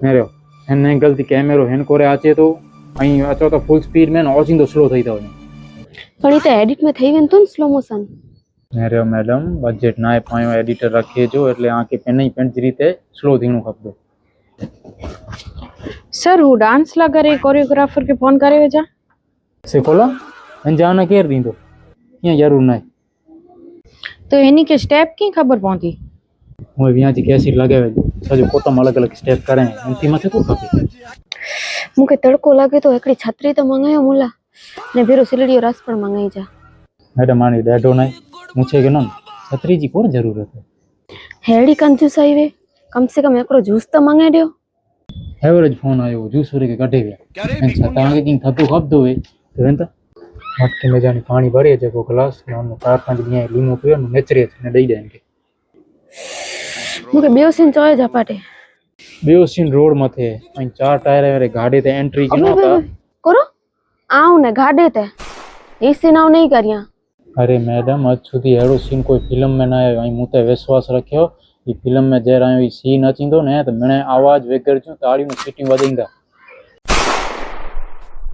મેરો N angle થી કેમેરો હેન કોરે આચે તો અહીં અચો તો ફૂલ સ્પીડ में ઓચિંદો સ્લો થઈ તો પણ એ તો એડિટ में થઈ વેન તો સ્લો મોશન મેરો મેડમ બજેટ ના પાયો એડિટર રાખીએ જો એટલે આંખે પેન નહીં પેન રીતે સ્લો થીણું ખપદો सर हूँ डांस ला करे कोरियोग्राफर के फोन करे वेजा से खोला अंजाना केर दींदो यहाँ जरूर नहीं तो एनी के स्टेप की खबर पहुंची હું यहाँ जी कैसी लगे सजो फोटो में अलग अलग स्टेप करे एमती मथे तो खपे मुके तड़को लागे तो एकड़ी छतरी तो मंगायो मुला ने भेरो सिलड़ियो रस पण मंगाई जा मैडम आनी डेडो नहीं मुझे के न छतरी जी कोर जरूरत है हेड़ी कंजूस आई वे कम से कम एकरो जूस तो मंगाई दियो एवरेज फोन आयो जूस वरे के कढे गया एन छता के किंग थतो खपदो वे तो वेंता मटके में जानी पानी भरे जको ग्लास ने उन 4-5 दिया लीमो पियो ने नेचरे ने दई दे इनके मुके बेओसिन चोय जापाटे बेओसिन रोड मथे अई 4 टायर रे गाड़ी ते एंट्री के न करो आऊ ने गाडे ते ई सीन आऊ नहीं करिया अरे मैडम आज सुधी एड़ो सीन कोई फिल्म में ना आयो अई मुते विश्वास रखियो ई फिल्म में जे रायो ई सीन अचिंदो ने तो मने आवाज वेगर जो ताड़ी नु सीटिंग वदिंदा